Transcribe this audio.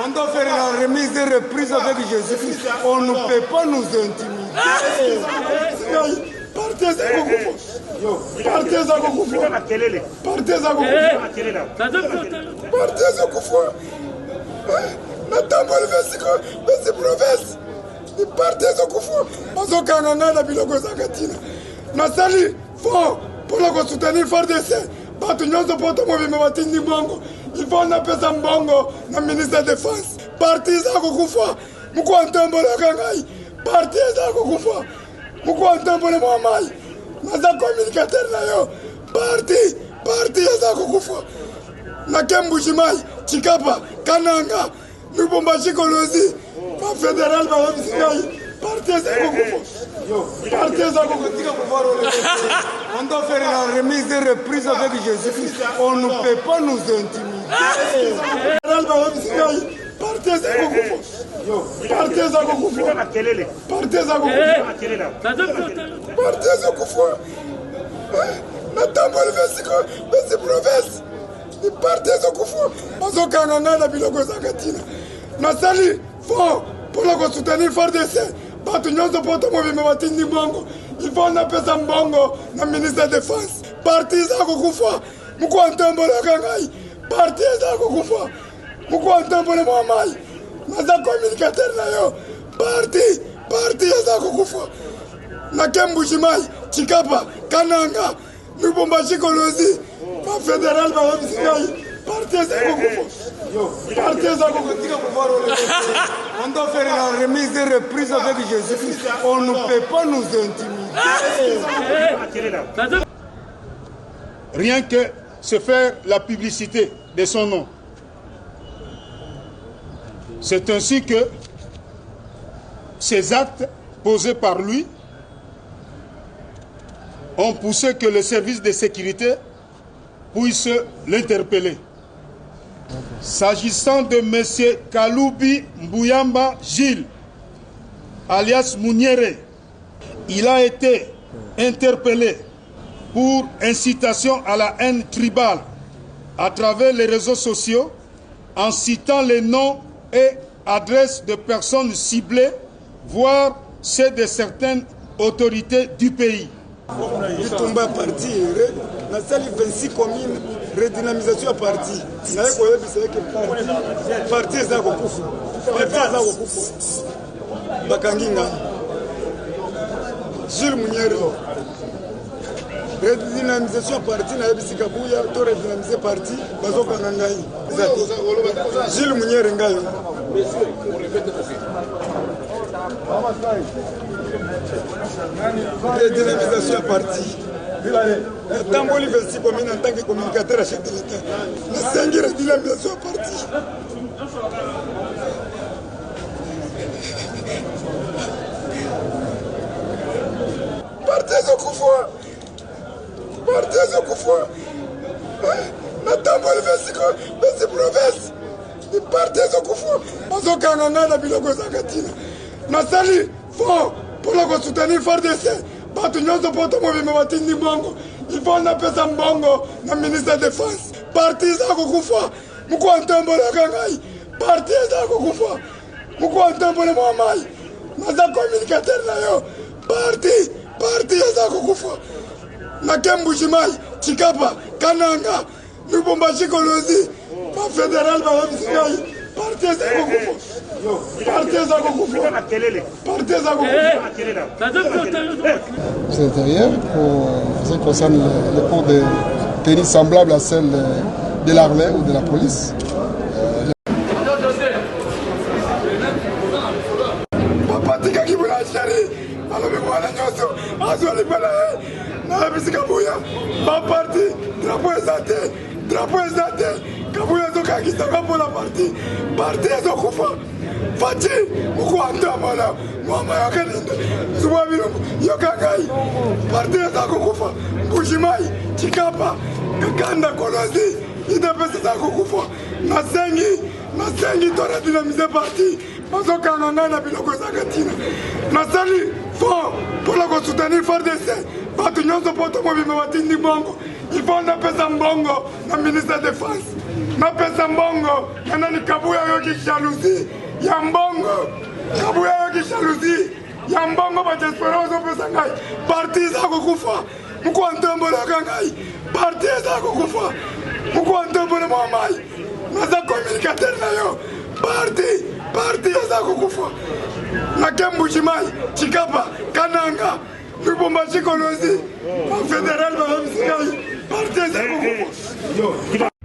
On doit faire la remise et reprise avec Jésus-Christ. On ne peut pas nous intimider. Partez à Gogoufo. Partez à Gogoufo. Partez à Gogoufo. Partez à Gogoufo. Natamba le vesi province. Partez à Gogoufo. Mazokanga na biloko zakatina. Nasali fort pour la soutenir fort d'essai. Batu nyonso poto mobimba batindi mbongo. Il faut na pesa mbongo na ministre de défense. Partez à Gogoufo. Mukwantambola kangai. Partez à Gogoufo. Mukwantambola mwamai. Naza communicateur na yo. Parti ya Gogoufo. Na Kembushimai, Chikapa, Kananga, Lubumbashi Kolosi, ma fédéral va visiter. Parti ya Gogoufo. Parti ya Gogoufo. On doit faire la remise et reprise avec Jésus-Christ. On ne peut pas nous intimider. Fédéral va visiter. Partez à Gogoufo. Partez à Gogoufo. Partez à Gogoufo. Partez à Gogoufo. Natamba le vesi province. Partez à Gogoufo. Mazokanga na biloko zakatina. Nasali fort pour la soutenir fort d'essai. Batu nyonso poto mobimba batindi mbongo. Il faut na pesa mbongo na ministre de défense. Partez à Gogoufo. Mukwantambola kangai. Partez à Gogoufo. Mukwantambola mwamai. Naza communicateur na yo. Parti ya Gogoufo. Na Kembushimai, Chikapa, Kananga, Lubumbashi Kolosi, ma fédéral va visiter. Partez à Gogoufo. Partez à Gogoufo. On doit faire la remise et reprise avec Jésus-Christ. On ne peut pas nous intimider. Rien que se faire la publicité de son nom. C'est ainsi que ces actes posés par lui ont poussé que le service de sécurité puisse l'interpeller. S'agissant de M. Kaloubi Mbouyamba Gilles, alias Mouniéré, il a été interpellé pour incitation à la haine tribale à travers les réseaux sociaux en citant les noms et adresses de personnes ciblées, voire ceux de certaines autorités du pays. Itumba parti, na sali 26 communes, redynamisation à parti. Na yeko yebisa yeke parti za Gogoufo. Parti za Gogoufo. Bakanginga. Jules Mouniéré. Redynamisation à parti na yebisa Kabuya, to redynamiser parti, bazokanga ngai. Jules Mouniéré ngai. Redynamisation à parti. Tamboli 26 communes en tant que communicateur à chef de l'État. La 5 redynamisation à parti. Partez à Gogoufo. Partez à Gogoufo. Natamboli 26 province. Partez à Gogoufo. Mazokanga na biloko zakatina. Nasali fort pour la soutenir fort d'essai. Batu nyonso poto mobimba batindi mbongo. Il faut na pesa mbongo na ministre de défense. Partez à Gogoufo. Mukwantambola kangai. Partez à Gogoufo. Mukwantambola mwamai. Naza communicateur na yo. Parti à Gogoufo. Na Kembushimai, Chikapa, Kananga, Lubumbashi Kolosi, ma fédéral va visiter. Partez à Gogoufo. Partez à Gogoufo. Partez à Gogoufo. C'est derrière pour ce qui concerne les cours de tenue semblables à celles de l'armée ou de la police. Drapeau exalté, Kabuya Zoka qui s'en va pour la partie. Partez à Gogoufo. Fati, Mukwanda Mala, Mama Yakaninde, Zubabiru, Yokagai. Partez à Gogoufo. Bushimai, Chikapa, Kakanda Kolosi, il dépêche à Gogoufo. Nasengi, Tora dynamisé parti. Mazokanga na biloko zakatina. Nasali fort pour la soutenir fort d'essai. Batu nyonso poto mobimba batindi mbongo. Il faut na pesa mbongo na ministre de défense. napesa mbongo nani kabuya yoki jalousie ya mbongo kabuya yoki jalousie ya mbongo ba desperoso pesa ngai parti za kukufa mko ntombola kangai parti za kukufa mko ntombola mamai naza communicateur na yo parti za kukufa na Kembujimai Chikapa Kananga Lubumbashi Kolosi Federal ba msikai parti za kukufa